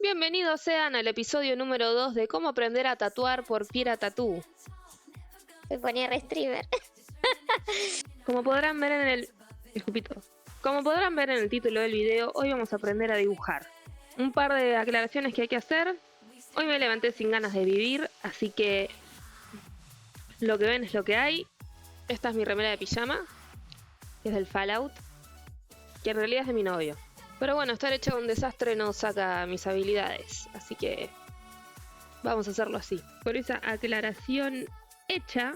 Bienvenidos sean al episodio número 2 de cómo aprender a tatuar por Piera Tattoo. Me ponía restreamer. Como podrán ver en el... Como podrán ver en el título del video, hoy vamos a aprender a dibujar. Un par de aclaraciones que hay que hacer. Hoy me levanté sin ganas de vivir, así que lo que ven es lo que hay. Esta es mi remera de pijama, que es del Fallout, que en realidad es de mi novio. Pero bueno, estar hecha un desastre no saca mis habilidades, así que vamos a hacerlo así. Por esa aclaración hecha,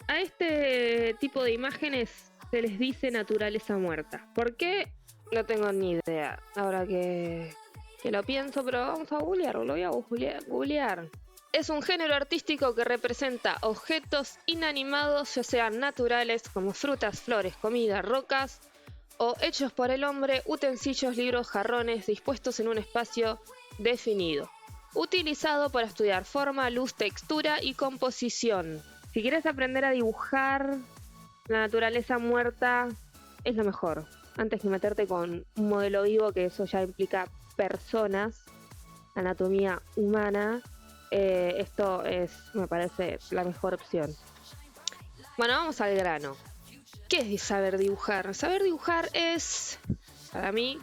a este tipo de imágenes se les dice naturaleza muerta. ¿Por qué? No tengo ni idea. Ahora que lo pienso, pero vamos a googlearlo, lo voy a googlear. Es un género artístico que representa objetos inanimados, ya sean naturales como frutas, flores, comida, rocas, o hechos por el hombre, utensilios, libros, jarrones, dispuestos en un espacio definido. Utilizado para estudiar forma, luz, textura y composición. Si quieres aprender a dibujar la naturaleza muerta, es lo mejor. Antes que meterte con un modelo vivo, que eso ya implica personas, anatomía humana, esto me parece la mejor opción. Bueno, vamos al grano. ¿Qué es saber dibujar? Saber dibujar es, para mí,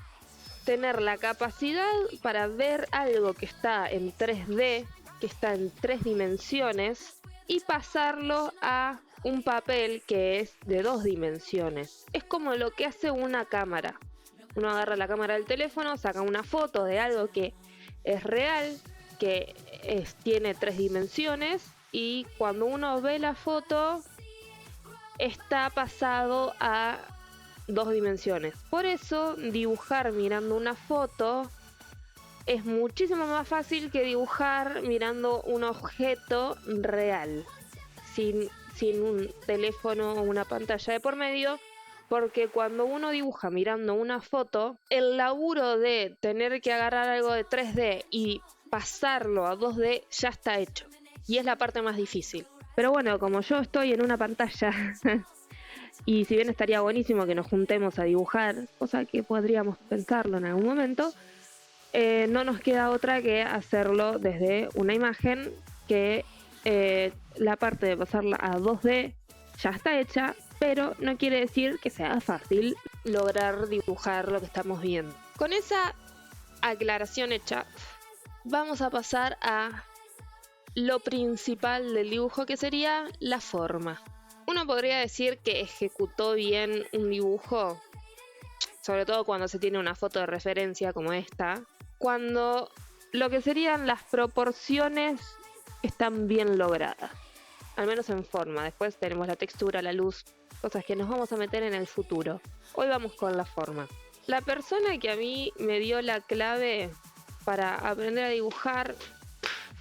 tener la capacidad para ver algo que está en 3D, que está en 3 dimensiones, y pasarlo a un papel que es de 2 dimensiones. Es como lo que hace una cámara. Uno agarra la cámara del teléfono, saca una foto de algo que es real, que tiene 3 dimensiones, y cuando uno ve la foto, está pasado a 2 dimensiones. Por eso dibujar mirando una foto es muchísimo más fácil que dibujar mirando un objeto real, sin un teléfono o una pantalla de por medio, porque cuando uno dibuja mirando una foto, el laburo de tener que agarrar algo de 3D y pasarlo a 2D ya está hecho, y es la parte más difícil. Pero bueno, como yo estoy en una pantalla y si bien estaría buenísimo que nos juntemos a dibujar, cosa que podríamos pensarlo en algún momento, no nos queda otra que hacerlo desde una imagen que la parte de pasarla a 2D ya está hecha, pero no quiere decir que sea fácil lograr dibujar lo que estamos viendo. Con esa aclaración hecha, vamos a pasar a lo principal del dibujo, que sería la forma. Uno podría decir que ejecutó bien un dibujo, sobre todo cuando se tiene una foto de referencia como esta, cuando lo que serían las proporciones están bien logradas, al menos en forma. Después tenemos la textura, la luz, cosas que nos vamos a meter en el futuro. Hoy vamos con la forma. La persona que a mí me dio la clave para aprender a dibujar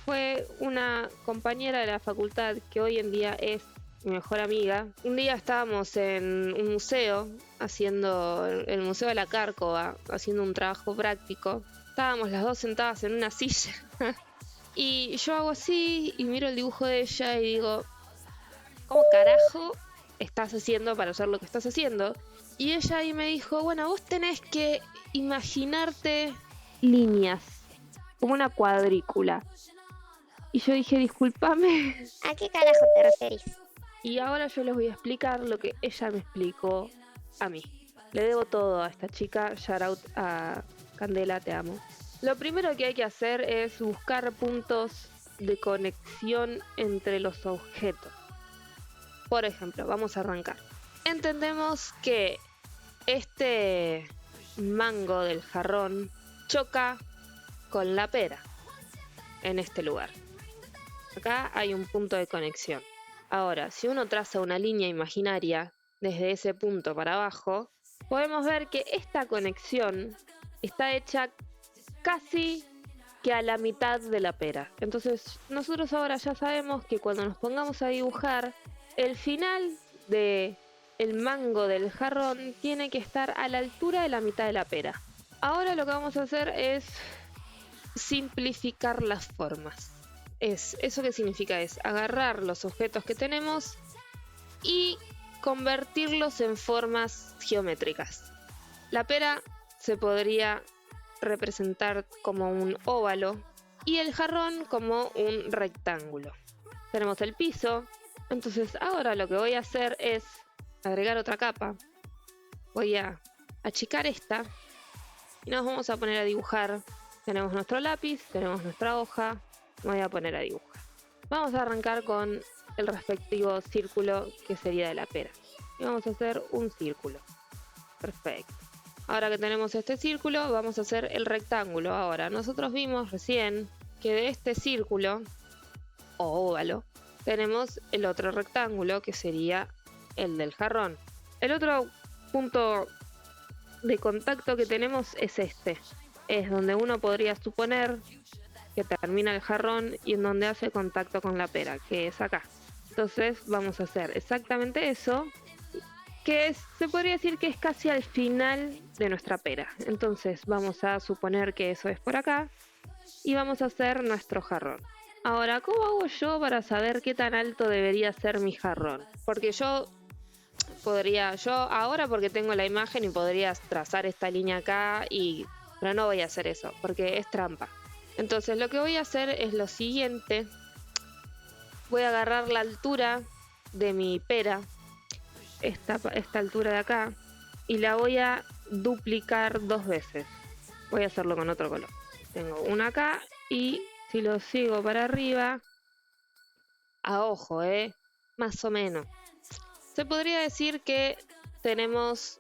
fue una compañera de la facultad que hoy en día es mi mejor amiga. Un día estábamos en un museo, haciendo el Museo de la Cárcova, haciendo un trabajo práctico. Estábamos las dos sentadas en una silla y yo hago así y miro el dibujo de ella y digo, ¿cómo carajo estás haciendo para hacer lo que estás haciendo? Y ella ahí me dijo, bueno, vos tenés que imaginarte líneas, como una cuadrícula. Y yo dije, discúlpame. ¿A qué carajo te referís? Y ahora yo les voy a explicar lo que ella me explicó a mí. Le debo todo a esta chica. Shout out a Candela, te amo. Lo primero que hay que hacer es buscar puntos de conexión entre los objetos. Por ejemplo, vamos a arrancar. Entendemos que este mango del jarrón choca con la pera en este lugar. Acá hay un punto de conexión. Ahora, si uno traza una línea imaginaria desde ese punto para abajo, podemos ver que esta conexión está hecha casi que a la mitad de la pera. Entonces, nosotros ahora ya sabemos que cuando nos pongamos a dibujar, el final del mango del jarrón tiene que estar a la altura de la mitad de la pera. Ahora lo que vamos a hacer es simplificar las formas. ¿Eso qué significa? Es agarrar los objetos que tenemos y convertirlos en formas geométricas. La pera se podría representar como un óvalo y el jarrón como un rectángulo. Tenemos el piso, entonces ahora lo que voy a hacer es agregar otra capa. Voy a achicar esta y nos vamos a poner a dibujar. Tenemos nuestro lápiz, tenemos nuestra hoja, me voy a poner a dibujar. Vamos a arrancar con el respectivo círculo que sería de la pera. Y vamos a hacer un círculo. Perfecto. Ahora que tenemos este círculo, vamos a hacer el rectángulo. Ahora, nosotros vimos recién que de este círculo, o óvalo, tenemos el otro rectángulo que sería el del jarrón. El otro punto de contacto que tenemos es este. Es donde uno podría suponer que termina el jarrón y en donde hace contacto con la pera, que es acá. Entonces vamos a hacer exactamente eso, se podría decir que es casi al final de nuestra pera. Entonces vamos a suponer que eso es por acá y vamos a hacer nuestro jarrón. Ahora, ¿cómo hago yo para saber qué tan alto debería ser mi jarrón? Porque yo ahora porque tengo la imagen y podría trazar esta línea acá, pero no voy a hacer eso porque es trampa. Entonces lo que voy a hacer es lo siguiente. Voy a agarrar la altura de mi pera, esta altura de acá, y la voy a duplicar 2 veces. Voy a hacerlo con otro color. Tengo una acá y si lo sigo para arriba, a ojo, más o menos. Se podría decir que tenemos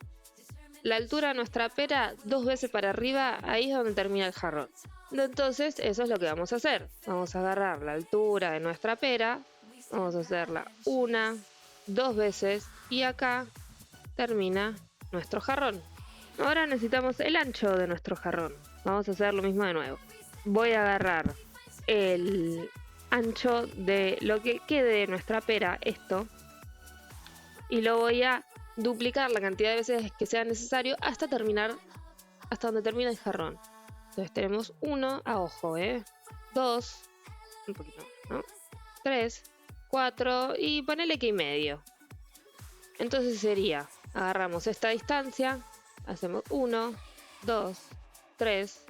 la altura de nuestra pera 2 veces para arriba, ahí es donde termina el jarrón. Entonces eso es lo que vamos a hacer. Vamos a agarrar la altura de nuestra pera, vamos a hacerla 1, 2 veces y acá termina nuestro jarrón. Ahora necesitamos el ancho de nuestro jarrón. Vamos a hacer lo mismo de nuevo. Voy a agarrar el ancho de lo que quede de nuestra pera, esto, y lo voy a duplicar la cantidad de veces que sea necesario hasta donde termina el jarrón. Entonces tenemos 1, a ojo, 2, un poquito más, ¿no? 3, 4 y ponele que y medio. Entonces sería, agarramos esta distancia, hacemos 1, 2, 3,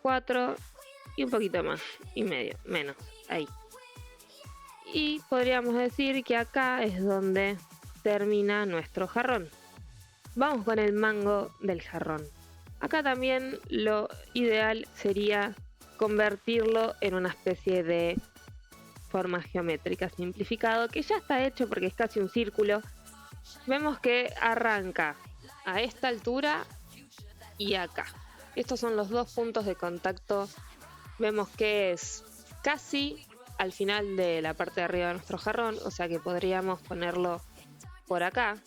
4 y un poquito más, y medio, menos, ahí. Y podríamos decir que acá es donde termina nuestro jarrón. Vamos con el mango del jarrón. Acá también lo ideal sería convertirlo en una especie de forma geométrica simplificado, que ya está hecho porque es casi un círculo. Vemos que arranca a esta altura y acá. Estos son los 2 puntos de contacto. Vemos que es casi al final de la parte de arriba de nuestro jarrón, o sea que podríamos ponerlo por acá.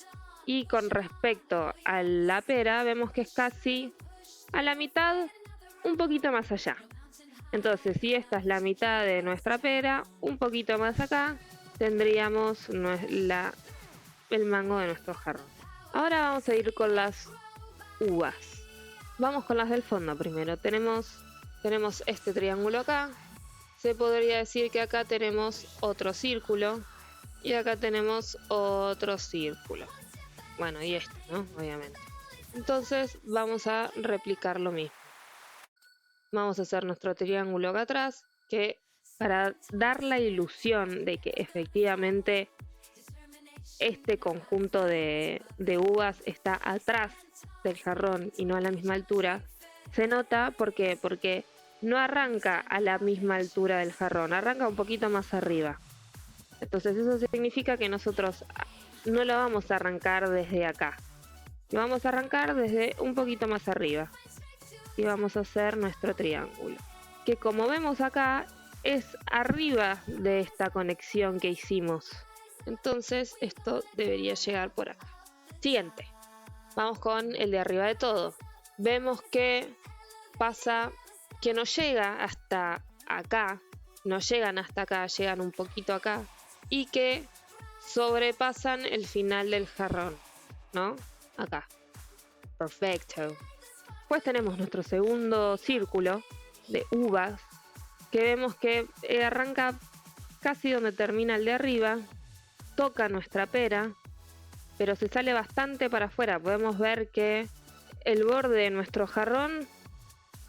Y con respecto a la pera, vemos que es casi a la mitad, un poquito más allá. Entonces, si esta es la mitad de nuestra pera, un poquito más acá, tendríamos el mango de nuestro jarrón. Ahora vamos a ir con las uvas. Vamos con las del fondo primero. Tenemos este triángulo acá. Se podría decir que acá tenemos otro círculo y acá tenemos otro círculo. Bueno, y este, ¿no? Obviamente. Entonces vamos a replicar lo mismo. Vamos a hacer nuestro triángulo acá atrás, que para dar la ilusión de que efectivamente este conjunto de uvas está atrás del jarrón y no a la misma altura, se nota porque no arranca a la misma altura del jarrón, arranca un poquito más arriba. Entonces eso significa que nosotros no lo vamos a arrancar desde acá, lo vamos a arrancar desde un poquito más arriba y vamos a hacer nuestro triángulo, que como vemos acá es arriba de esta conexión que hicimos. Entonces esto debería llegar por acá. Siguiente, vamos con el de arriba de todo. Vemos que pasa que no llega hasta acá, no llegan hasta acá, llegan un poquito acá y que sobrepasan el final del jarrón, ¿no? Acá. Perfecto. Después tenemos nuestro segundo círculo de uvas, que vemos que arranca casi donde termina el de arriba, toca nuestra pera, pero se sale bastante para afuera. Podemos ver que el borde de nuestro jarrón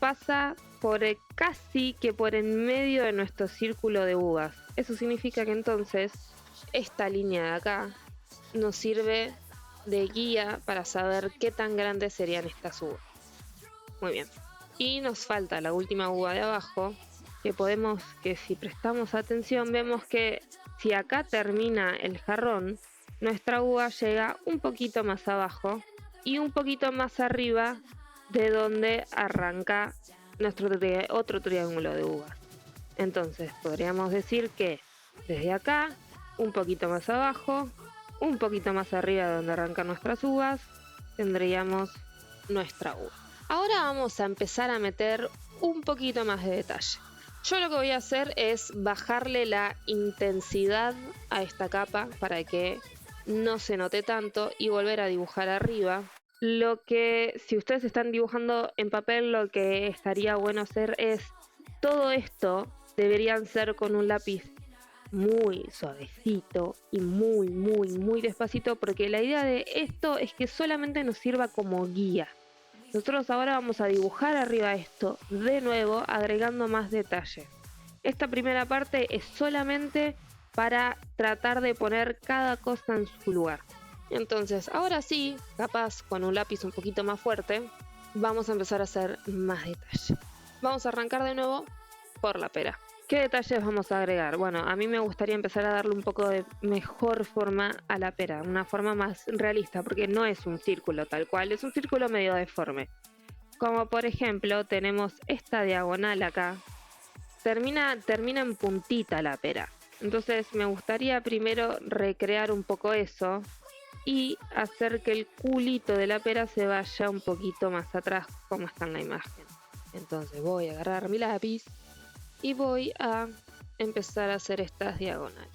pasa por casi que por en medio de nuestro círculo de uvas. Eso significa que entonces esta línea de acá nos sirve de guía para saber qué tan grandes serían estas uvas. Muy bien. Y nos falta la última uva de abajo, que si prestamos atención vemos que si acá termina el jarrón, nuestra uva llega un poquito más abajo y un poquito más arriba de donde arranca nuestro otro triángulo de uvas. Entonces podríamos decir que desde acá, un poquito más abajo, un poquito más arriba de donde arrancan nuestras uvas, tendríamos nuestra uva. Ahora vamos a empezar a meter un poquito más de detalle. Yo lo que voy a hacer es bajarle la intensidad a esta capa para que no se note tanto y volver a dibujar arriba. Lo que, si ustedes están dibujando en papel, lo que estaría bueno hacer es todo esto deberían ser con un lápiz muy suavecito y muy despacito, porque la idea de esto es que solamente nos sirva como guía. Nosotros ahora vamos a dibujar arriba esto de nuevo, agregando más detalle. Esta primera parte es solamente para tratar de poner cada cosa en su lugar. Entonces, ahora sí, capaz con un lápiz un poquito más fuerte, vamos a empezar a hacer más detalle. Vamos a arrancar de nuevo por la pera. ¿Qué detalles vamos a agregar? Bueno, a mí me gustaría empezar a darle un poco de mejor forma a la pera, una forma más realista, porque no es un círculo tal cual, es un círculo medio deforme. Como por ejemplo, tenemos esta diagonal acá, termina en puntita la pera. Entonces me gustaría primero recrear un poco eso y hacer que el culito de la pera se vaya un poquito más atrás, como está en la imagen. Entonces voy a agarrar mi lápiz y voy a empezar a hacer estas diagonales.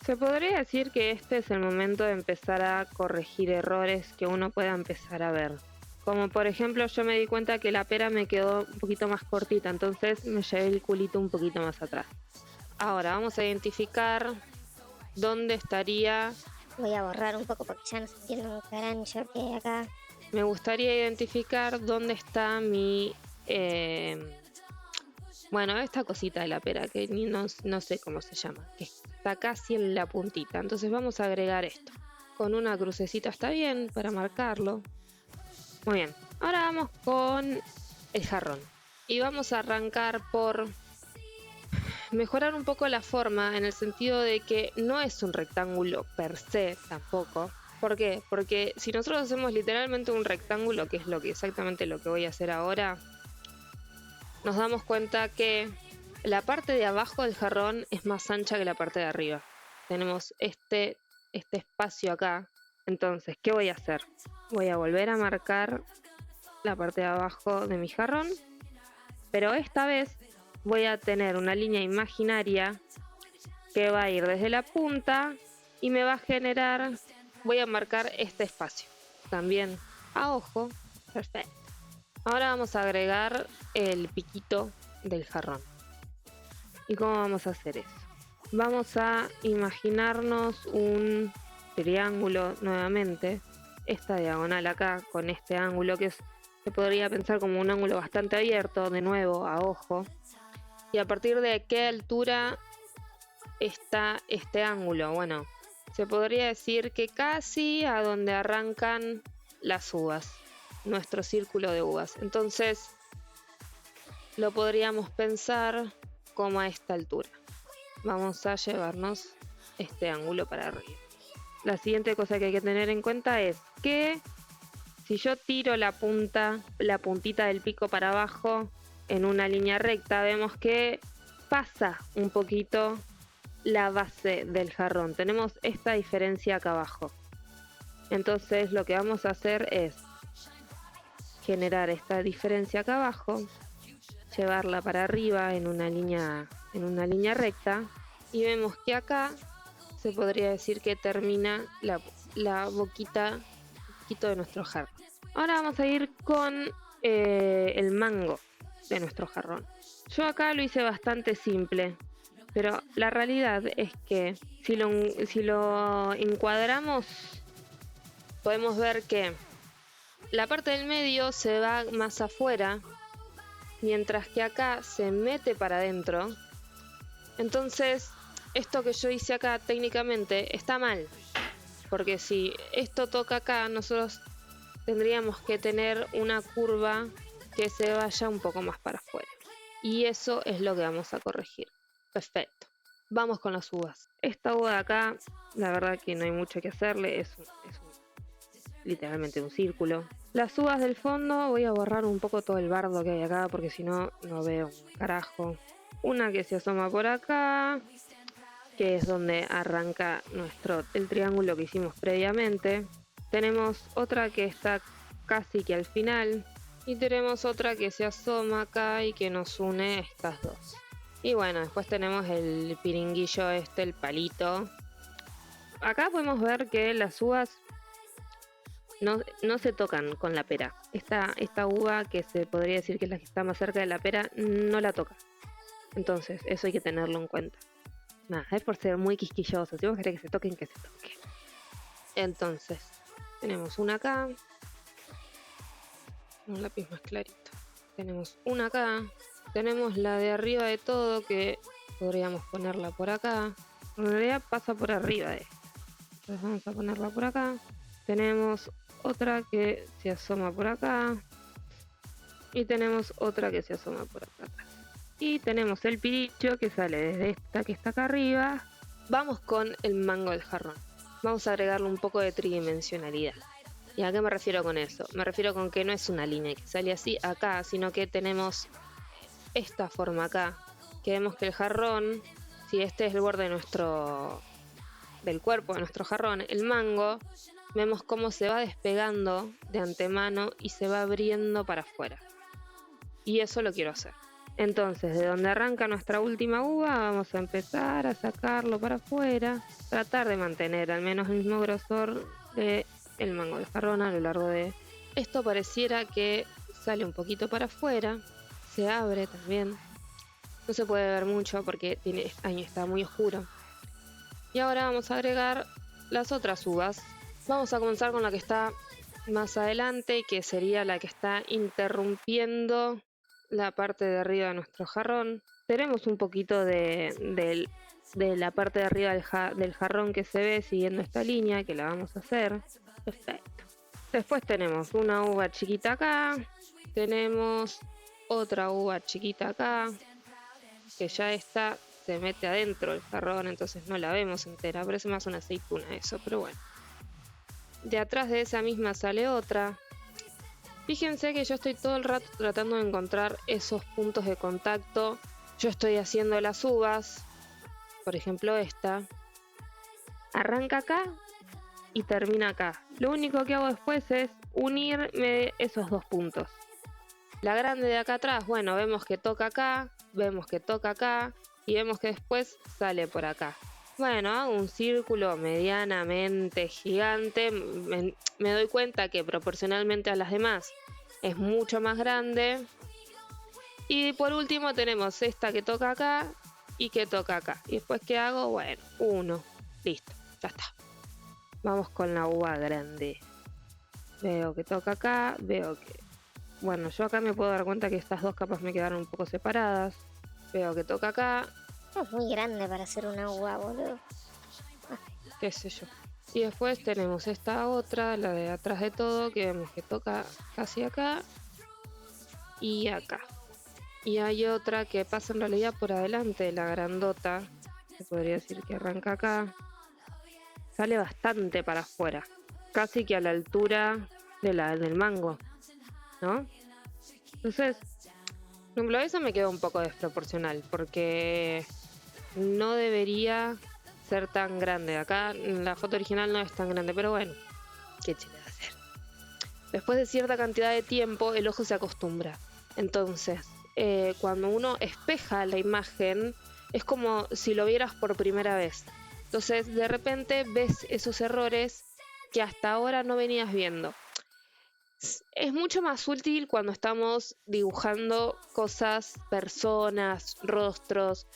Se podría decir que este es el momento de empezar a corregir errores que uno pueda empezar a ver. Como por ejemplo, yo me di cuenta que la pera me quedó un poquito más cortita, entonces me llevé el culito un poquito más atrás. Ahora vamos a identificar dónde estaría. Voy a borrar un poco porque ya no se entiende un carancho que hay acá. Me gustaría identificar dónde está mi... bueno, esta cosita de la pera, que no sé cómo se llama, que está casi en la puntita. Entonces vamos a agregar esto. Con una crucecita está bien para marcarlo. Muy bien. Ahora vamos con el jarrón. Y vamos a arrancar por mejorar un poco la forma, en el sentido de que no es un rectángulo per se tampoco. ¿Por qué? Porque si nosotros hacemos literalmente un rectángulo, que es exactamente lo que voy a hacer ahora, nos damos cuenta que la parte de abajo del jarrón es más ancha que la parte de arriba. Tenemos este espacio acá. Entonces, ¿qué voy a hacer? Voy a volver a marcar la parte de abajo de mi jarrón, pero esta vez voy a tener una línea imaginaria que va a ir desde la punta y me va a generar, voy a marcar este espacio también a ojo. Perfecto. Ahora vamos a agregar el piquito del jarrón. ¿Y cómo vamos a hacer eso? Vamos a imaginarnos un triángulo nuevamente, esta diagonal acá con este ángulo que se podría pensar como un ángulo bastante abierto, de nuevo a ojo. Y a partir de qué altura está este ángulo, bueno, se podría decir que casi a donde arrancan las uvas, nuestro círculo de uvas. Entonces lo podríamos pensar como a esta altura. Vamos a llevarnos este ángulo para arriba. La siguiente cosa que hay que tener en cuenta es que si yo tiro la puntita del pico para abajo en una línea recta, vemos que pasa un poquito la base del jarrón. Tenemos esta diferencia acá abajo. Entonces lo que vamos a hacer es generar esta diferencia acá abajo, llevarla para arriba en una línea recta, y vemos que acá se podría decir que termina la boquita, un poquito de nuestro jarrón. Ahora vamos a ir con el mango de nuestro jarrón. Yo acá lo hice bastante simple, pero la realidad es que si lo encuadramos, podemos ver que La parte del medio se va más afuera, mientras que acá se mete para adentro. Entonces, esto que yo hice acá técnicamente está mal, porque si esto toca acá, nosotros tendríamos que tener una curva que se vaya un poco más para afuera. Y eso es lo que vamos a corregir. Perfecto. Vamos con las uvas. Esta uva de acá, la verdad que no hay mucho que hacerle, es literalmente un círculo. Las uvas del fondo, voy a borrar un poco todo el bardo que hay acá, porque si no, no veo un carajo. Una que se asoma por acá, que es donde arranca el triángulo que hicimos previamente. Tenemos otra que está casi que al final, y tenemos otra que se asoma acá y que nos une estas dos. Y bueno, después tenemos el piringuillo el palito. Acá podemos ver que las uvas no se tocan con la pera. Esta uva, que se podría decir que es la que está más cerca de la pera, no la toca. Entonces, eso hay que tenerlo en cuenta. Nada, es por ser muy quisquilloso. Si vos querés que se toquen, que se toquen. Entonces, tenemos una acá. Un lápiz más clarito. Tenemos una acá. Tenemos la de arriba de todo, que podríamos ponerla por acá. En realidad pasa por arriba de esto. Entonces vamos a ponerla por acá. Tenemos otra que se asoma por acá. Y tenemos otra que se asoma por acá. Y tenemos el pirillo que sale desde esta que está acá arriba. Vamos con el mango del jarrón. Vamos a agregarle un poco de tridimensionalidad. ¿Y a qué me refiero con eso? Me refiero con que no es una línea que sale así acá, sino que tenemos esta forma acá. Que vemos que el jarrón, si este es el borde del cuerpo de nuestro jarrón, el mango, vemos cómo se va despegando de antemano y se va abriendo para afuera. Y eso lo quiero hacer. Entonces, de donde arranca nuestra última uva, vamos a empezar a sacarlo para afuera. Tratar de mantener al menos el mismo grosor del mango de jarrón a lo largo de... Esto pareciera que sale un poquito para afuera. Se abre también. No se puede ver mucho porque está muy oscuro. Y ahora vamos a agregar las otras uvas. Vamos a comenzar con la que está más adelante, que sería la que está interrumpiendo la parte de arriba de nuestro jarrón. Tenemos un poquito de la parte de arriba del jarrón que se ve siguiendo esta línea, que la vamos a hacer. Perfecto. Después tenemos una uva chiquita acá. Tenemos otra uva chiquita acá, que ya se mete adentro del jarrón, entonces no la vemos entera. Parece más una aceituna eso, pero bueno. De atrás de esa misma sale otra. Fíjense que yo estoy todo el rato tratando de encontrar esos puntos de contacto. Yo estoy haciendo las uvas, por ejemplo esta. Arranca acá y termina acá. Lo único que hago después es unirme esos dos puntos. La grande de acá atrás, bueno, vemos que toca acá, vemos que toca acá y vemos que después sale por acá. Bueno, hago un círculo medianamente gigante. Me doy cuenta que proporcionalmente a las demás es mucho más grande. Y por último tenemos esta que toca acá y que toca acá. Y después, ¿qué hago? Bueno, uno. Listo, ya está. Vamos con la uva grande. Veo que toca acá, veo que... Bueno, yo acá me puedo dar cuenta que estas dos capas me quedaron un poco separadas. Veo que toca acá. Es muy grande para hacer una uva, boludo. Qué sé yo. Y después tenemos esta otra, la de atrás de todo, que vemos que toca casi acá y acá. Y hay otra que pasa en realidad por adelante, la grandota, se podría decir que arranca acá. Sale bastante para afuera, casi que a la altura del mango, ¿no? Entonces, eso me queda un poco desproporcional, porque no debería ser tan grande. Acá la foto original no es tan grande, pero bueno, ¿qué se le va a hacer? Después de cierta cantidad de tiempo, el ojo se acostumbra. Entonces, cuando uno espeja la imagen, es como si lo vieras por primera vez. Entonces, de repente ves esos errores que hasta ahora no venías viendo. Es mucho más útil cuando estamos dibujando cosas, personas, rostros,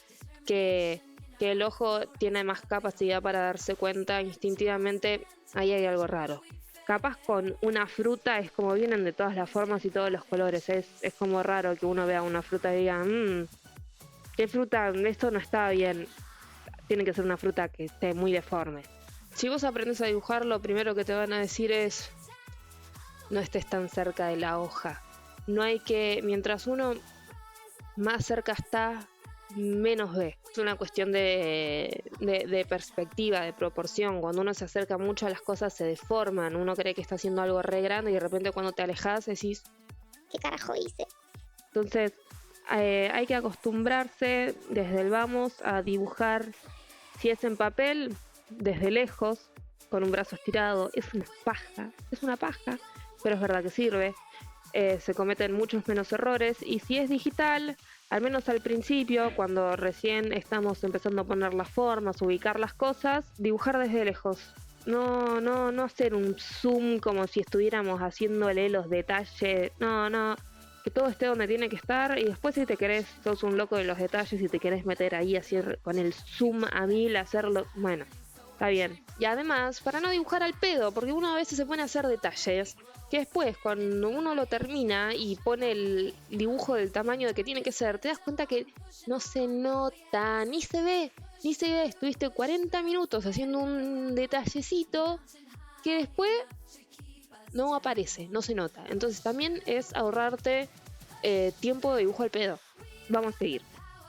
que el ojo tiene más capacidad para darse cuenta instintivamente, ahí hay algo raro. Capaz con una fruta es como vienen de todas las formas y todos los colores. Es como raro que uno vea una fruta y diga, ¿qué fruta? Esto no está bien. Tiene que ser una fruta que esté muy deforme. Si vos aprendes a dibujar, lo primero que te van a decir es, no estés tan cerca de la hoja. No hay que, mientras uno más cerca está, menos ve. Es una cuestión de perspectiva, de proporción. Cuando uno se acerca mucho a las cosas se deforman. Uno cree que está haciendo algo re grande y de repente cuando te alejas decís, ¿qué carajo hice? Entonces hay que acostumbrarse desde el vamos a dibujar. Si es en papel, desde lejos, con un brazo estirado, es una paja, pero es verdad que sirve. Se cometen muchos menos errores, y si es digital, al menos al principio, cuando recién estamos empezando a poner las formas, ubicar las cosas, dibujar desde lejos. No hacer un zoom como si estuviéramos haciéndole los detalles. No, que todo esté donde tiene que estar, y después si te querés, sos un loco de los detalles y te querés meter ahí así con el zoom a 1000, hacerlo, bueno, está bien. Y además, para no dibujar al pedo, porque uno a veces se pone a hacer detalles que después, cuando uno lo termina y pone el dibujo del tamaño de que tiene que ser, te das cuenta que no se nota, ni se ve. Estuviste 40 minutos haciendo un detallecito que después no aparece, no se nota. Entonces también es ahorrarte tiempo de dibujo al pedo. Vamos a seguir.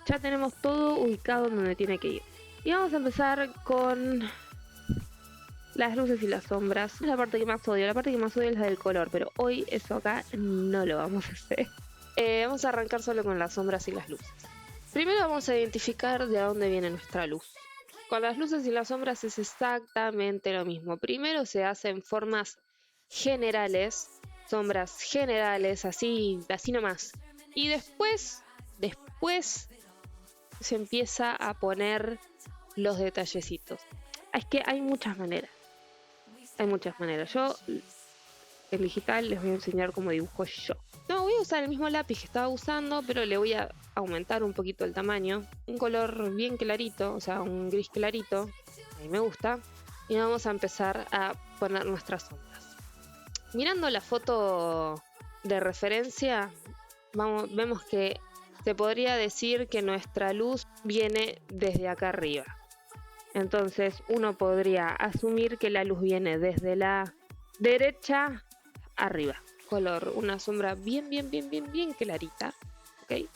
Ya tenemos todo ubicado donde tiene que ir. Y vamos a empezar con las luces y las sombras. Es la parte que más odio. La parte que más odio es la del color, pero hoy eso acá no lo vamos a hacer. Vamos a arrancar solo con las sombras y las luces. Primero vamos a identificar de dónde viene nuestra luz. Con las luces y las sombras es exactamente lo mismo. Primero se hacen formas generales, sombras generales, así nomás. Y después se empieza a poner los detallecitos. Es que hay muchas maneras. Yo en digital les voy a enseñar cómo dibujo yo. No, voy a usar el mismo lápiz que estaba usando, pero le voy a aumentar un poquito el tamaño. Un color bien clarito, o sea, un gris clarito. A mí me gusta. Y vamos a empezar a poner nuestras sombras. Mirando la foto de referencia, vemos que se podría decir que nuestra luz viene desde acá arriba. Entonces uno podría asumir que la luz viene desde la derecha arriba. Color, una sombra bien clarita. ¿Ok?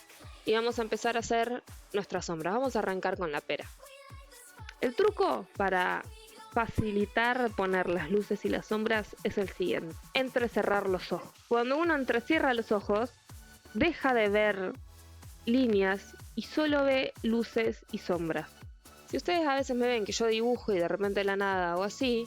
Y vamos a empezar a hacer nuestra sombra. Vamos a arrancar con la pera. El truco para facilitar poner las luces y las sombras es el siguiente: entrecerrar los ojos. Cuando uno entrecierra los ojos, deja de ver líneas y solo ve luces y sombras. Si ustedes a veces me ven que yo dibujo y de repente de la nada o así,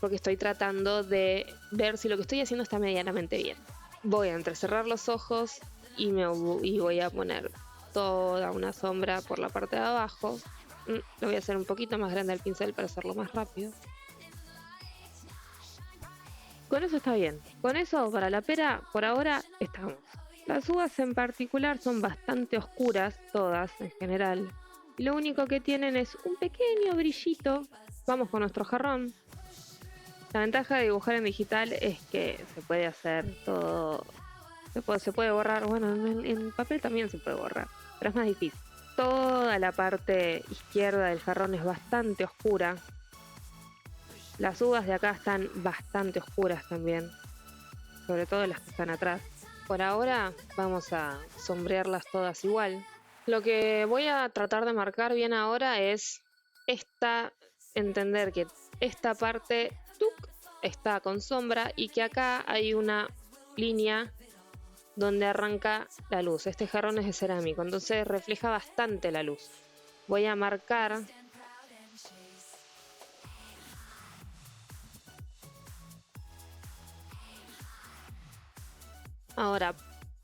porque estoy tratando de ver si lo que estoy haciendo está medianamente bien. Voy a entrecerrar los ojos y voy a poner toda una sombra por la parte de abajo. Lo voy a hacer un poquito más grande el pincel para hacerlo más rápido. Con eso está bien. Con eso, para la pera, por ahora estamos. Las uvas en particular son bastante oscuras, todas en general. Y lo único que tienen es un pequeño brillito. Vamos con nuestro jarrón. La ventaja de dibujar en digital es que se puede hacer todo. Se puede borrar. Bueno, en papel también se puede borrar, pero es más difícil. Toda la parte izquierda del jarrón es bastante oscura. Las uvas de acá están bastante oscuras también, sobre todo las que están atrás. Por ahora vamos a sombrearlas todas igual. Lo que voy a tratar de marcar bien ahora es entender que esta parte está con sombra y que acá hay una línea donde arranca la luz. Este jarrón es de cerámico, entonces refleja bastante la luz. Voy a marcar ahora.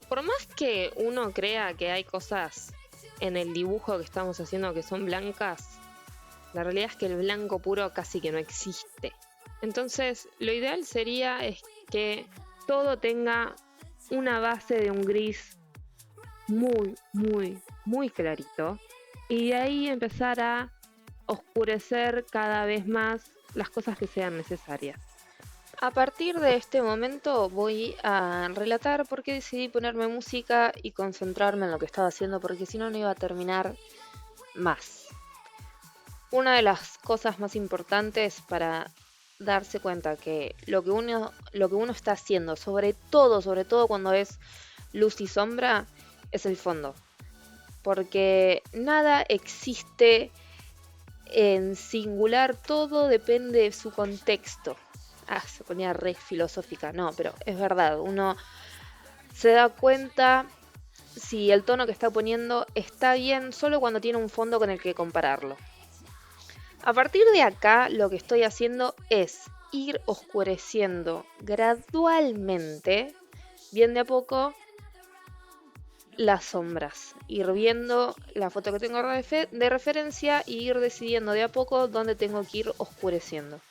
Por más que uno crea que hay cosas en el dibujo que estamos haciendo que son blancas, la realidad es que el blanco puro casi que no existe. Entonces lo ideal sería es que todo tenga una base de un gris muy clarito, y de ahí empezar a oscurecer cada vez más las cosas que sean necesarias. A partir de este momento voy a relatar por qué decidí ponerme música y concentrarme en lo que estaba haciendo, porque si no, no iba a terminar más. Una de las cosas más importantes para darse cuenta que lo que uno está haciendo, sobre todo cuando es luz y sombra, es el fondo. Porque nada existe en singular, todo depende de su contexto. Se ponía re filosófica, no, pero es verdad, uno se da cuenta si el tono que está poniendo está bien solo cuando tiene un fondo con el que compararlo. A partir de acá, lo que estoy haciendo es ir oscureciendo gradualmente, bien de a poco, las sombras. Ir viendo la foto que tengo de referencia y ir decidiendo de a poco dónde tengo que ir oscureciendo.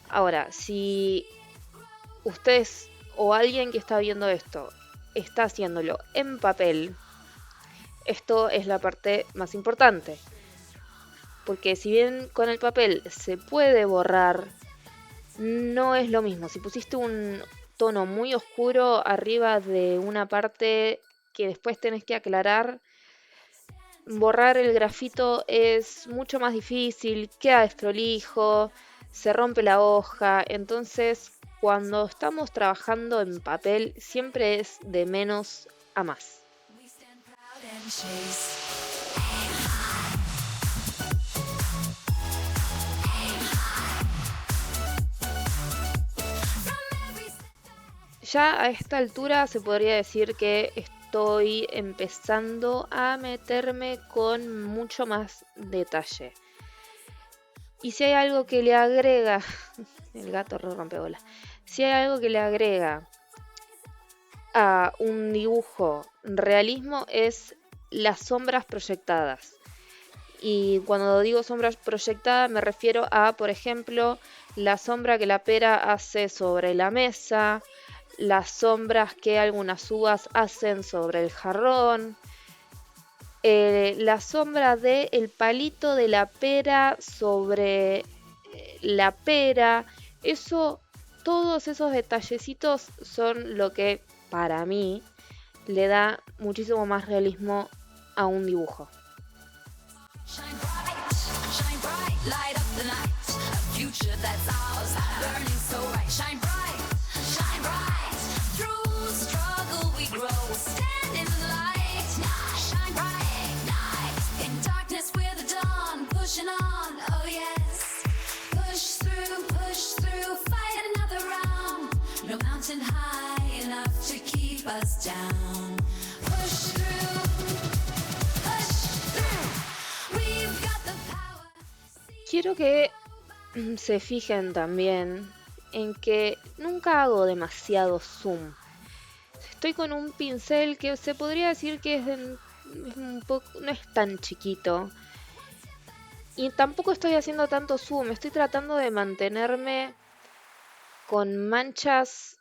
Ahora, si ustedes o alguien que está viendo esto está haciéndolo en papel, esto es la parte más importante. Porque si bien con el papel se puede borrar, no es lo mismo. Si pusiste un tono muy oscuro arriba de una parte que después tenés que aclarar, borrar el grafito es mucho más difícil, queda desprolijo, se rompe la hoja. Entonces, cuando estamos trabajando en papel, siempre es de menos a más. Ya a esta altura se podría decir que estoy empezando a meterme con mucho más detalle. Y si hay algo que le agrega, el gato re rompebola, si hay algo que le agrega a un dibujo realismo es las sombras proyectadas. Y cuando digo sombras proyectadas me refiero a, por ejemplo, la sombra que la pera hace sobre la mesa, las sombras que algunas uvas hacen sobre el jarrón, la sombra del palito de la pera sobre la pera. Todos esos detallecitos son lo que para mí le da muchísimo más realismo a un dibujo. Quiero que se fijen también en que nunca hago demasiado zoom. Estoy con un pincel que se podría decir que no es tan chiquito. Y tampoco estoy haciendo tanto zoom, estoy tratando de mantenerme con manchas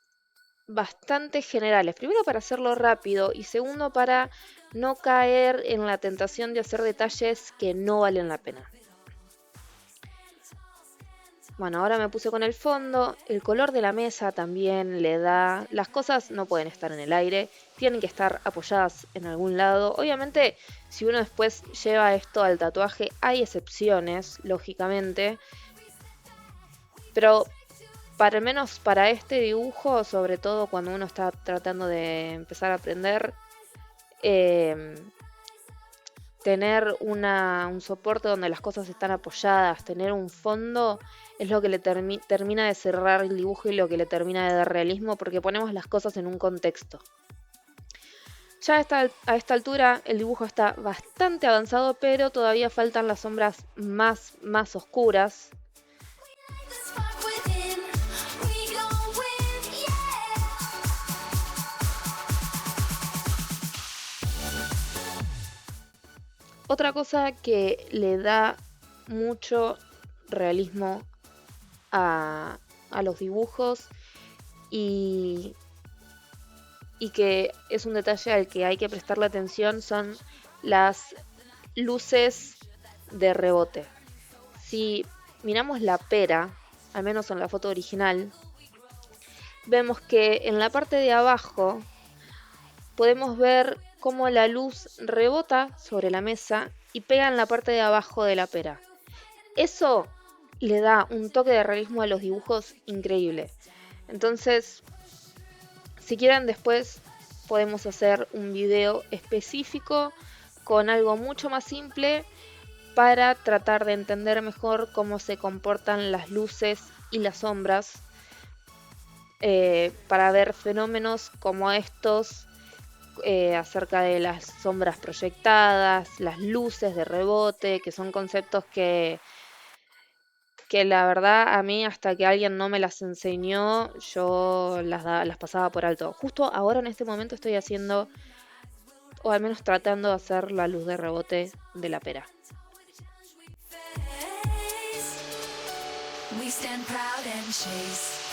bastante generales. Primero para hacerlo rápido y segundo para no caer en la tentación de hacer detalles que no valen la pena. Bueno, ahora me puse con el fondo, el color de la mesa también le da... Las cosas no pueden estar en el aire, tienen que estar apoyadas en algún lado. Obviamente, si uno después lleva esto al tatuaje, hay excepciones, lógicamente. Pero al menos para este dibujo, sobre todo cuando uno está tratando de empezar a aprender, tener un soporte donde las cosas están apoyadas, tener un fondo, es lo que le termina de cerrar el dibujo y lo que le termina de dar realismo, porque ponemos las cosas en un contexto. Ya a esta altura el dibujo está bastante avanzado, pero todavía faltan las sombras más oscuras. Otra cosa que le da mucho realismo a los dibujos y que es un detalle al que hay que prestarle atención son las luces de rebote. Si miramos la pera, al menos en la foto original, vemos que en la parte de abajo podemos ver cómo la luz rebota sobre la mesa y pega en la parte de abajo de la pera. Eso le da un toque de realismo a los dibujos increíble. Entonces, si quieren después podemos hacer un video específico con algo mucho más simple para tratar de entender mejor cómo se comportan las luces y las sombras, para ver fenómenos como estos, acerca de las sombras proyectadas, las luces de rebote, que son conceptos que la verdad a mí hasta que alguien no me las enseñó, yo las pasaba por alto. Justo ahora en este momento estoy haciendo, o al menos tratando de hacer la luz de rebote de la pera. We stand proud and chase.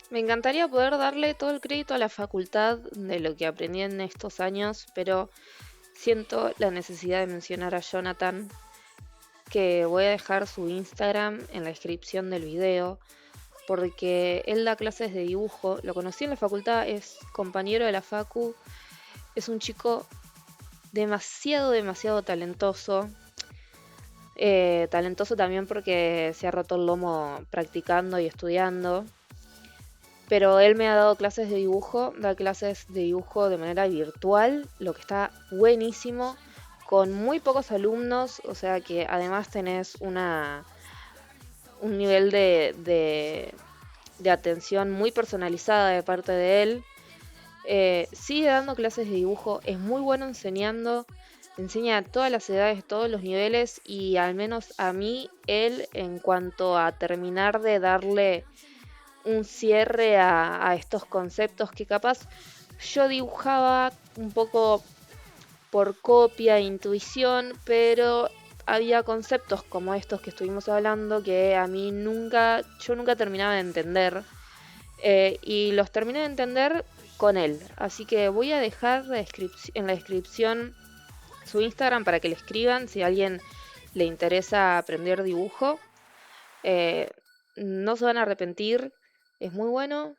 Me encantaría poder darle todo el crédito a la facultad de lo que aprendí en estos años, pero siento la necesidad de mencionar a Jonathan, que voy a dejar su Instagram en la descripción del video, porque él da clases de dibujo, lo conocí en la facultad, es compañero de la facu, es un chico demasiado talentoso. Talentoso también porque se ha roto el lomo practicando y estudiando. Pero él me ha dado clases de dibujo, da clases de dibujo de manera virtual, lo que está buenísimo, con muy pocos alumnos, o sea que además tenés un nivel de atención muy personalizada de parte de él. Sigue dando clases de dibujo, es muy bueno enseñando, enseña a todas las edades, todos los niveles, y al menos a mí, él, en cuanto a terminar de darle un cierre a estos conceptos que capaz yo dibujaba un poco por copia e intuición, pero había conceptos como estos que estuvimos hablando que a mí yo nunca terminaba de entender, y los terminé de entender con él. Así que voy a dejar en la descripción su Instagram para que le escriban si a alguien le interesa aprender dibujo. No se van a arrepentir, es muy bueno,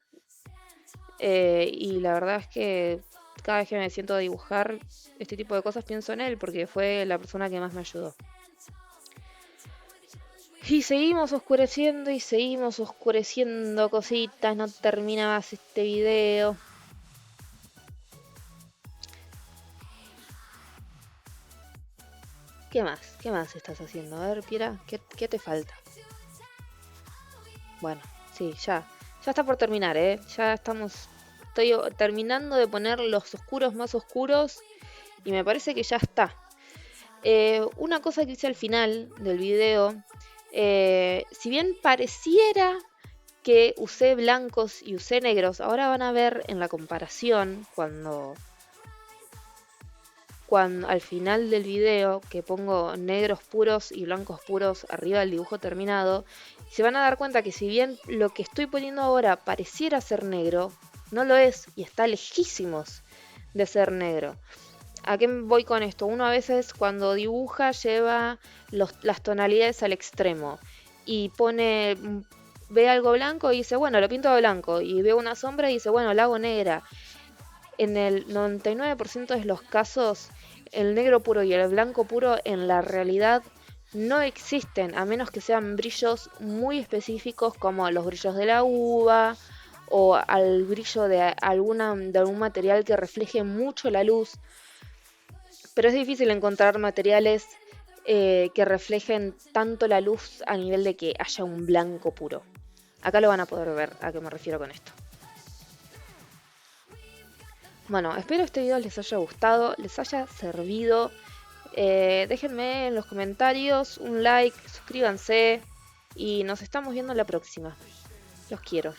y la verdad es que cada vez que me siento a dibujar este tipo de cosas pienso en él porque fue la persona que más me ayudó. Y seguimos oscureciendo cositas, no termina más este video. ¿Qué más? ¿Qué más estás haciendo? A ver, Piera, ¿qué te falta? Bueno, sí, ya está por terminar, ya estoy terminando de poner los oscuros más oscuros y me parece que ya está. Una cosa que hice al final del video, si bien pareciera que usé blancos y usé negros, ahora van a ver en la comparación cuando al final del video que pongo negros puros y blancos puros arriba del dibujo terminado, se van a dar cuenta que si bien lo que estoy poniendo ahora pareciera ser negro, no lo es y está lejísimos de ser negro. ¿A qué voy con esto? Uno a veces cuando dibuja lleva las tonalidades al extremo y ve algo blanco y dice, bueno, lo pinto de blanco, y ve una sombra y dice, bueno, la hago negra. En el 99% de los casos, el negro puro y el blanco puro en la realidad no existen, a menos que sean brillos muy específicos como los brillos de la uva o al brillo de algún material que refleje mucho la luz. Pero es difícil encontrar materiales que reflejen tanto la luz a nivel de que haya un blanco puro. Acá lo van a poder ver a qué me refiero con esto. Bueno, espero este video les haya gustado, les haya servido. Déjenme en los comentarios un like, suscríbanse y nos estamos viendo la próxima. Los quiero.